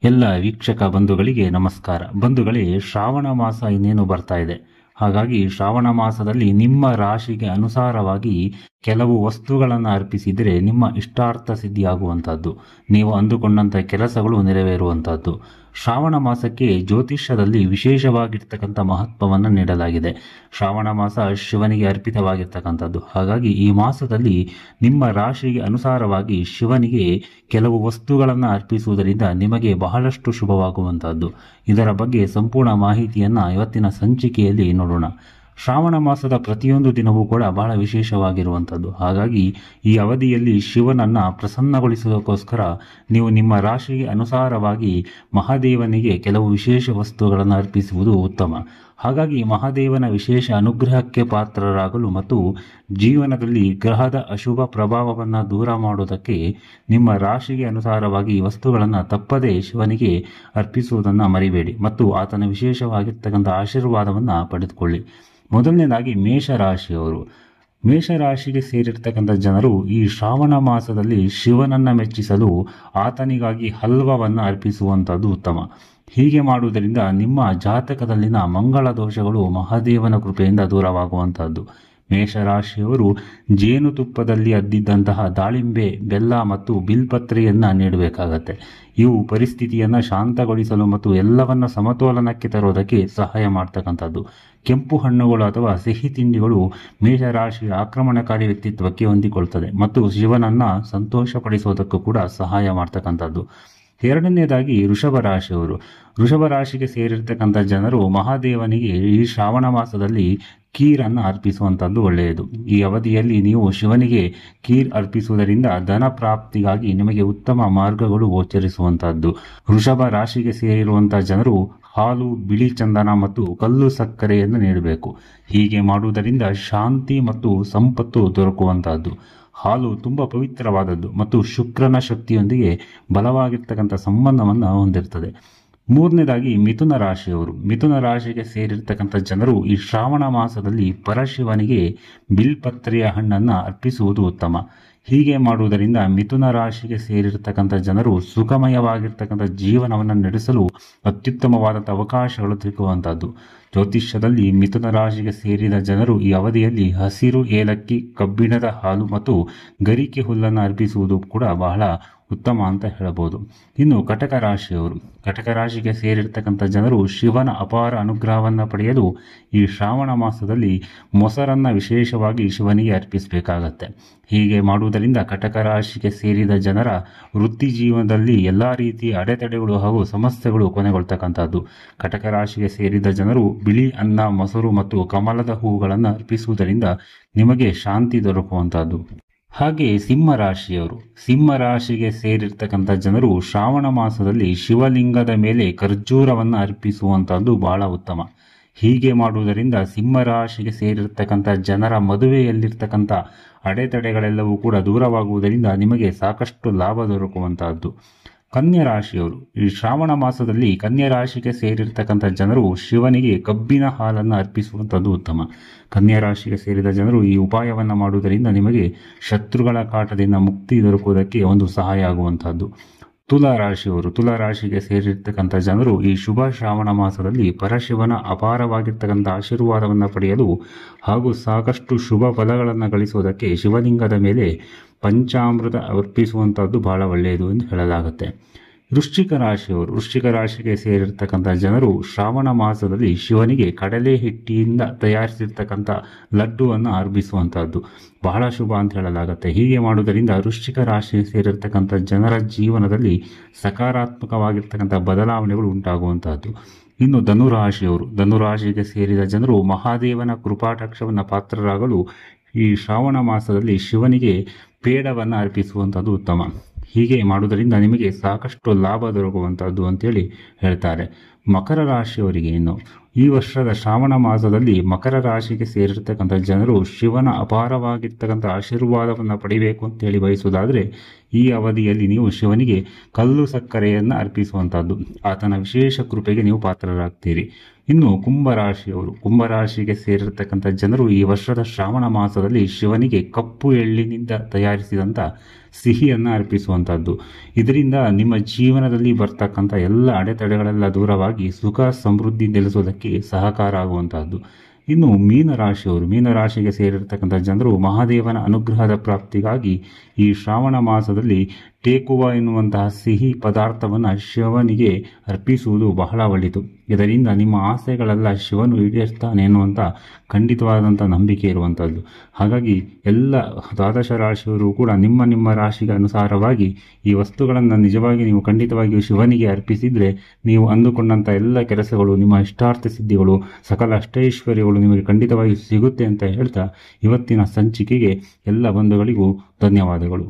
ಎಲ್ಲ ವೀಕ್ಷಕ ಬಂಧುಗಳಿಗೆ ನಮಸ್ಕಾರ. ಬಂಧುಗಳೇ, ಶ್ರಾವಣ ಮಾಸ ಇನ್ನೇನು ಬರ್ತಾ ಇದೆ. ಹಾಗಾಗಿ ಶ್ರಾವಣ ಮಾಸದಲ್ಲಿ ನಿಮ್ಮ ರಾಶಿಗೆ ಅನುಸಾರವಾಗಿ ಕೆಲವು ವಸ್ತುಗಳನ್ನು ಅರ್ಪಿಸಿದರೆ ನಿಮ್ಮ ಇಷ್ಟಾರ್ಥ ಸಿದ್ಧಿಯಾಗುವಂಥದ್ದು, ನೀವು ಅಂದುಕೊಂಡಂಥ ಕೆಲಸಗಳು ನೆರವೇರುವಂಥದ್ದು. ಶ್ರಾವಣ ಮಾಸಕ್ಕೆ ಜ್ಯೋತಿಷ್ಯದಲ್ಲಿ ವಿಶೇಷವಾಗಿರ್ತಕ್ಕಂಥ ಮಹತ್ವವನ್ನು ನೀಡಲಾಗಿದೆ. ಶ್ರಾವಣ ಮಾಸ ಶಿವನಿಗೆ ಅರ್ಪಿತವಾಗಿರ್ತಕ್ಕಂಥದ್ದು. ಹಾಗಾಗಿ ಈ ಮಾಸದಲ್ಲಿ ನಿಮ್ಮ ರಾಶಿಗೆ ಅನುಸಾರವಾಗಿ ಶಿವನಿಗೆ ಕೆಲವು ವಸ್ತುಗಳನ್ನು ಅರ್ಪಿಸುವುದರಿಂದ ನಿಮಗೆ ಬಹಳಷ್ಟು ಶುಭವಾಗುವಂಥದ್ದು. ಇದರ ಬಗ್ಗೆ ಸಂಪೂರ್ಣ ಮಾಹಿತಿಯನ್ನು ಇವತ್ತಿನ ಸಂಚಿಕೆಯಲ್ಲಿ ನೋಡೋಣ. ಶ್ರಾವಣ ಮಾಸದ ಪ್ರತಿಯೊಂದು ದಿನವೂ ಕೂಡ ಬಹಳ ವಿಶೇಷವಾಗಿರುವಂಥದ್ದು. ಹಾಗಾಗಿ ಈ ಅವಧಿಯಲ್ಲಿ ಶಿವನನ್ನು ಪ್ರಸನ್ನಗೊಳಿಸೋದಕ್ಕೋಸ್ಕರ ನೀವು ನಿಮ್ಮ ರಾಶಿಗೆ ಅನುಸಾರವಾಗಿ ಮಹಾದೇವನಿಗೆ ಕೆಲವು ವಿಶೇಷ ವಸ್ತುಗಳನ್ನು ಅರ್ಪಿಸುವುದು ಉತ್ತಮ. ಹಾಗಾಗಿ ಮಹಾದೇವನ ವಿಶೇಷ ಅನುಗ್ರಹಕ್ಕೆ ಪಾತ್ರರಾಗಲು ಮತ್ತು ಜೀವನದಲ್ಲಿ ಗ್ರಹದ ಅಶುಭ ಪ್ರಭಾವವನ್ನು ದೂರ ಮಾಡುವುದಕ್ಕೆ ನಿಮ್ಮ ರಾಶಿಗೆ ಅನುಸಾರವಾಗಿ ಈ ವಸ್ತುಗಳನ್ನು ತಪ್ಪದೇ ಶಿವನಿಗೆ ಅರ್ಪಿಸುವುದನ್ನು ಮರಿಬೇಡಿ ಮತ್ತು ಆತನ ವಿಶೇಷವಾಗಿರ್ತಕ್ಕಂಥ ಆಶೀರ್ವಾದವನ್ನು ಪಡೆದುಕೊಳ್ಳಿ. ಮೊದಲನೇದಾಗಿ ಮೇಷರಾಶಿಯವರು. ಮೇಷರಾಶಿಗೆ ಸೇರಿರ್ತಕ್ಕಂಥ ಜನರು ಈ ಶ್ರಾವಣ ಮಾಸದಲ್ಲಿ ಶಿವನನ್ನು ಮೆಚ್ಚಿಸಲು ಆತನಿಗಾಗಿ ಹಲ್ವವನ್ನು ಅರ್ಪಿಸುವಂಥದ್ದು ಉತ್ತಮ. ಹೀಗೆ ಮಾಡುವುದರಿಂದ ನಿಮ್ಮ ಜಾತಕದಲ್ಲಿನ ಮಂಗಳ ದೋಷಗಳು ಮಹಾದೇವನ ಕೃಪೆಯಿಂದ ದೂರವಾಗುವಂಥದ್ದು. ಮೇಷರಾಶಿಯವರು ಜೇನುತುಪ್ಪದಲ್ಲಿ ಅದ್ದಿದ್ದಂತಹ ದಾಳಿಂಬೆ, ಬೆಲ್ಲ ಮತ್ತು ಬಿಲ್ಪತ್ರೆಯನ್ನು ನೀಡಬೇಕಾಗತ್ತೆ. ಇವು ಪರಿಸ್ಥಿತಿಯನ್ನು ಶಾಂತಗೊಳಿಸಲು ಮತ್ತು ಎಲ್ಲವನ್ನ ಸಮತೋಲನಕ್ಕೆ ತರೋದಕ್ಕೆ ಸಹಾಯ ಮಾಡ್ತಕ್ಕಂಥದ್ದು. ಕೆಂಪು ಹಣ್ಣುಗಳು ಅಥವಾ ಸಿಹಿ ತಿಂಡಿಗಳು ಮೇಷರಾಶಿಯ ಆಕ್ರಮಣಕಾರಿ ವ್ಯಕ್ತಿತ್ವಕ್ಕೆ ಹೊಂದಿಕೊಳ್ತದೆ ಮತ್ತು ಶಿವನನ್ನ ಸಂತೋಷಪಡಿಸೋದಕ್ಕೂ ಕೂಡ ಸಹಾಯ ಮಾಡ್ತಕ್ಕಂಥದ್ದು. ಎರಡನೇದಾಗಿ ವೃಷಭ ರಾಶಿಯವರು. ವೃಷಭ ರಾಶಿಗೆ ಸೇರಿರ್ತಕ್ಕಂಥ ಜನರು ಮಹಾದೇವನಿಗೆ ಈ ಶ್ರಾವಣ ಮಾಸದಲ್ಲಿ ಕೀರನ್ನು ಅರ್ಪಿಸುವಂಥದ್ದು ಒಳ್ಳೆಯದು. ಈ ಅವಧಿಯಲ್ಲಿ ನೀವು ಶಿವನಿಗೆ ಕೀರ್ ಅರ್ಪಿಸುವುದರಿಂದ ಧನ ಪ್ರಾಪ್ತಿಗಾಗಿ ನಿಮಗೆ ಉತ್ತಮ ಮಾರ್ಗಗಳು ಗೋಚರಿಸುವಂತಹದ್ದು. ವೃಷಭ ರಾಶಿಗೆ ಸೇರಿರುವಂತಹ ಜನರು ಹಾಲು, ಬಿಳಿ ಚಂದನ ಮತ್ತು ಕಲ್ಲು ಸಕ್ಕರೆಯನ್ನು ನೀಡಬೇಕು. ಹೀಗೆ ಮಾಡುವುದರಿಂದ ಶಾಂತಿ ಮತ್ತು ಸಂಪತ್ತು ದೊರಕುವಂತಹದ್ದು. ಹಾಲು ತುಂಬ ಪವಿತ್ರವಾದದ್ದು ಮತ್ತು ಶುಕ್ರನ ಶಕ್ತಿಯೊಂದಿಗೆ ಬಲವಾಗಿರ್ತಕ್ಕಂಥ ಸಂಬಂಧವನ್ನು ಹೊಂದಿರ್ತದೆ. ಮೂರನೇದಾಗಿ ಮಿಥುನ ರಾಶಿಯವರು. ಮಿಥುನ ರಾಶಿಗೆ ಸೇರಿರ್ತಕ್ಕಂಥ ಜನರು ಈ ಶ್ರಾವಣ ಮಾಸದಲ್ಲಿ ಪರಶಿವನಿಗೆ ಬಿಲ್ಪತ್ರೆಯ ಹಣ್ಣನ್ನು ಅರ್ಪಿಸುವುದು ಉತ್ತಮ. ಹೀಗೆ ಮಾಡುವುದರಿಂದ ಮಿಥುನ ರಾಶಿಗೆ ಸೇರಿರ್ತಕ್ಕಂಥ ಜನರು ಸುಖಮಯವಾಗಿರ್ತಕ್ಕಂಥ ಜೀವನವನ್ನು ನಡೆಸಲು ಅತ್ಯುತ್ತಮವಾದಂಥ ಅವಕಾಶಗಳು ಸಿಗುವಂಥದ್ದು. ಜ್ಯೋತಿಷ್ಯದಲ್ಲಿ ಮಿಥುನ ರಾಶಿಗೆ ಸೇರಿದ ಜನರು ಈ ಅವಧಿಯಲ್ಲಿ ಹಸಿರು ಏಲಕ್ಕಿ, ಕಬ್ಬಿಣದ ಹಾಲು ಮತ್ತು ಗರಿಕೆ ಹುಲ್ಲನ್ನು ಅರ್ಪಿಸುವುದು ಕೂಡ ಬಹಳ ಉತ್ತಮ ಅಂತ ಹೇಳಬಹುದು. ಇನ್ನು ಕಟಕ ರಾಶಿಯವರು. ಕಟಕ ರಾಶಿಗೆ ಸೇರಿರ್ತಕ್ಕಂಥ ಜನರು ಶಿವನ ಅಪಾರ ಅನುಗ್ರಹವನ್ನು ಪಡೆಯಲು ಈ ಶ್ರಾವಣ ಮಾಸದಲ್ಲಿ ಮೊಸರನ್ನು ವಿಶೇಷವಾಗಿ ಶಿವನಿಗೆ ಅರ್ಪಿಸಬೇಕಾಗತ್ತೆ. ಹೀಗೆ ಮಾಡುವುದರಿಂದ ಕಟಕ ರಾಶಿಗೆ ಸೇರಿದ ಜನರ ವೃತ್ತಿ ಜೀವನದಲ್ಲಿ ಎಲ್ಲ ರೀತಿಯ ಅಡೆತಡೆಗಳು ಹಾಗೂ ಸಮಸ್ಯೆಗಳು ಕೊನೆಗೊಳ್ತಕ್ಕಂಥದ್ದು. ಕಟಕ ರಾಶಿಗೆ ಸೇರಿದ ಜನರು ಬಿಳಿ ಅನ್ನ, ಮೊಸರು ಮತ್ತು ಕಮಲದ ಹೂಗಳನ್ನು ಅರ್ಪಿಸುವುದರಿಂದ ನಿಮಗೆ ಶಾಂತಿ ದೊರಕುವಂತಹದ್ದು. ಹಾಗೆ ಸಿಂಹರಾಶಿಯವರು. ಸಿಂಹರಾಶಿಗೆ ಸೇರಿರ್ತಕ್ಕಂಥ ಜನರು ಶ್ರಾವಣ ಮಾಸದಲ್ಲಿ ಶಿವಲಿಂಗದ ಮೇಲೆ ಖರ್ಜೂರವನ್ನು ಅರ್ಪಿಸುವಂತಹದ್ದು ಬಹಳ ಉತ್ತಮ. ಹೀಗೆ ಮಾಡುವುದರಿಂದ ಸಿಂಹರಾಶಿಗೆ ಸೇರಿರ್ತಕ್ಕಂಥ ಜನರ ಮದುವೆಯಲ್ಲಿರ್ತಕ್ಕಂಥ ಅಡೆತಡೆಗಳೆಲ್ಲವೂ ಕೂಡ ದೂರವಾಗುವುದರಿಂದ ನಿಮಗೆ ಸಾಕಷ್ಟು ಲಾಭ ದೊರಕುವಂತಹದ್ದು. ಕನ್ಯಾ ರಾಶಿಯವರು. ಈ ಶ್ರಾವಣ ಮಾಸದಲ್ಲಿ ಕನ್ಯಾ ರಾಶಿಗೆ ಸೇರಿರ್ತಕ್ಕಂಥ ಜನರು ಶಿವನಿಗೆ ಕಬ್ಬಿನ ಹಾಲನ್ನು ಅರ್ಪಿಸುವಂಥದ್ದು ಉತ್ತಮ. ಕನ್ಯಾ ರಾಶಿಗೆ ಸೇರಿದ ಜನರು ಈ ಉಪಾಯವನ್ನು ಮಾಡುವುದರಿಂದ ನಿಮಗೆ ಶತ್ರುಗಳ ಕಾಟದಿಂದ ಮುಕ್ತಿ ದೊರಕುವುದಕ್ಕೆ ಒಂದು ಸಹಾಯ ಆಗುವಂತಹದ್ದು. ತುಲಾ ರಾಶಿಯವರು. ತುಲಾ ರಾಶಿಗೆ ಸೇರಿರ್ತಕ್ಕಂಥ ಜನರು ಈ ಶುಭ ಶ್ರಾವಣ ಮಾಸದಲ್ಲಿ ಪರಶಿವನ ಅಪಾರವಾಗಿರ್ತಕ್ಕಂಥ ಆಶೀರ್ವಾದವನ್ನು ಪಡೆಯಲು ಹಾಗೂ ಸಾಕಷ್ಟು ಶುಭ ಫಲಗಳನ್ನು ಗಳಿಸುವುದಕ್ಕೆ ಶಿವಲಿಂಗದ ಮೇಲೆ ಪಂಚಾಮೃತ ಅರ್ಪಿಸುವಂಥದ್ದು ಬಹಳ ಒಳ್ಳೆಯದು ಎಂದು ಹೇಳಲಾಗುತ್ತೆ. ವೃಶ್ಚಿಕ ರಾಶಿಯವರು. ವೃಶ್ಚಿಕ ರಾಶಿಗೆ ಸೇರಿರ್ತಕ್ಕಂಥ ಜನರು ಶ್ರಾವಣ ಮಾಸದಲ್ಲಿ ಶಿವನಿಗೆ ಕಡಲೆ ಹಿಟ್ಟಿನಿಂದ ತಯಾರಿಸಿರ್ತಕ್ಕಂಥ ಲಡ್ಡುವನ್ನು ಅರ್ಪಿಸುವಂತಹದ್ದು ಬಹಳ ಶುಭ ಅಂತ ಹೇಳಲಾಗುತ್ತೆ. ಹೀಗೆ ಮಾಡುವುದರಿಂದ ವೃಶ್ಚಿಕ ರಾಶಿಗೆ ಸೇರಿರ್ತಕ್ಕಂಥ ಜನರ ಜೀವನದಲ್ಲಿ ಸಕಾರಾತ್ಮಕವಾಗಿರ್ತಕ್ಕಂಥ ಬದಲಾವಣೆಗಳು ಉಂಟಾಗುವಂತಹದ್ದು. ಇನ್ನು ಧನುರಾಶಿಯವರು. ಧನುರಾಶಿಗೆ ಸೇರಿದ ಜನರು ಮಹಾದೇವನ ಕೃಪಾಕಟಾಕ್ಷವನ್ನು ಪಾತ್ರರಾಗಲು ಈ ಶ್ರಾವಣ ಮಾಸದಲ್ಲಿ ಶಿವನಿಗೆ ಪೇಡವನ್ನು ಅರ್ಪಿಸುವಂಥದ್ದು ಉತ್ತಮ. ಹೀಗೆ ಮಾಡುವುದರಿಂದ ನಿಮಗೆ ಸಾಕಷ್ಟು ಲಾಭ ದೊರಕುವಂಥದ್ದು ಅಂತೇಳಿ ಹೇಳ್ತಾರೆ. ಮಕರ ರಾಶಿಯವರಿಗೆ ಇನ್ನು ಈ ವರ್ಷದ ಶ್ರಾವಣ ಮಾಸದಲ್ಲಿ ಮಕರ ರಾಶಿಗೆ ಸೇರಿರ್ತಕ್ಕಂಥ ಜನರು ಶಿವನ ಅಪಾರವಾಗಿರ್ತಕ್ಕಂಥ ಆಶೀರ್ವಾದವನ್ನು ಪಡಿಬೇಕು ಅಂತೇಳಿ ಬಯಸುವುದಾದರೆ ಈ ಅವಧಿಯಲ್ಲಿ ನೀವು ಶಿವನಿಗೆ ಕಲ್ಲು ಸಕ್ಕರೆಯನ್ನು ಅರ್ಪಿಸುವಂತಹದ್ದು, ಆತನ ವಿಶೇಷ ಕೃಪೆಗೆ ನೀವು ಪಾತ್ರರಾಗ್ತೀರಿ. ಇನ್ನು ಕುಂಭರಾಶಿಗೆ ಸೇರಿರ್ತಕ್ಕಂಥ ಜನರು ಈ ವರ್ಷದ ಶ್ರಾವಣ ಮಾಸದಲ್ಲಿ ಶಿವನಿಗೆ ಕಪ್ಪು ಎಳ್ಳಿನಿಂದ ತಯಾರಿಸಿದಂಥ ಸಿಹಿಯನ್ನು ಅರ್ಪಿಸುವಂತಹದ್ದು. ಇದರಿಂದ ನಿಮ್ಮ ಜೀವನದಲ್ಲಿ ಬರ್ತಕ್ಕಂಥ ಎಲ್ಲ ಅಡೆತಡೆಗಳೆಲ್ಲ ದೂರವಾಗಿ ಸುಖ ಸಮೃದ್ಧಿ ನೆಲೆಸೋದಕ್ಕೆ ಸಹಕಾರ ಆಗುವಂತಹದ್ದು. ಇನ್ನು ಮೀನರಾಶಿಗೆ ಸೇರಿರ್ತಕ್ಕಂಥ ಜನರು ಮಹಾದೇವನ ಅನುಗ್ರಹದ ಪ್ರಾಪ್ತಿಗಾಗಿ ಈ ಶ್ರಾವಣ ಮಾಸದಲ್ಲಿ ಟೇಕುವ ಎನ್ನುವಂತಹ ಸಿಹಿ ಪದಾರ್ಥವನ್ನು ಶಿವನಿಗೆ ಅರ್ಪಿಸುವುದು ಬಹಳ ಒಳ್ಳೆಯದು. ಇದರಿಂದ ನಿಮ್ಮ ಆಸೆಗಳೆಲ್ಲ ಶಿವನು ಈಡೇರ್ತಾನೆ ಎನ್ನುವಂಥ ಖಂಡಿತವಾದಂಥ ನಂಬಿಕೆ ಇರುವಂಥದ್ದು. ಹಾಗಾಗಿ ಎಲ್ಲ ದ್ವಾದಶ ರಾಶಿಯವರು ಕೂಡ ನಿಮ್ಮ ರಾಶಿಗೆ ಅನುಸಾರವಾಗಿ ಈ ವಸ್ತುಗಳನ್ನು ನಿಜವಾಗಿ ನೀವು ಖಂಡಿತವಾಗಿಯೂ ಶಿವನಿಗೆ ಅರ್ಪಿಸಿದರೆ ನೀವು ಅಂದುಕೊಂಡಂಥ ಎಲ್ಲ ಕೆಲಸಗಳು, ನಿಮ್ಮ ಇಷ್ಟಾರ್ಥ ಸಿದ್ಧಿಗಳು, ಸಕಲ ಅಷ್ಟೈಶ್ವರ್ಯಗಳು ನಿಮಗೆ ಖಂಡಿತವಾಗಿ ಸಿಗುತ್ತೆ ಅಂತ ಹೇಳ್ತಾ ಇವತ್ತಿನ ಸಂಚಿಕೆಗೆ ಎಲ್ಲ ಬಂಧುಗಳಿಗೂ ಧನ್ಯವಾದಗಳು.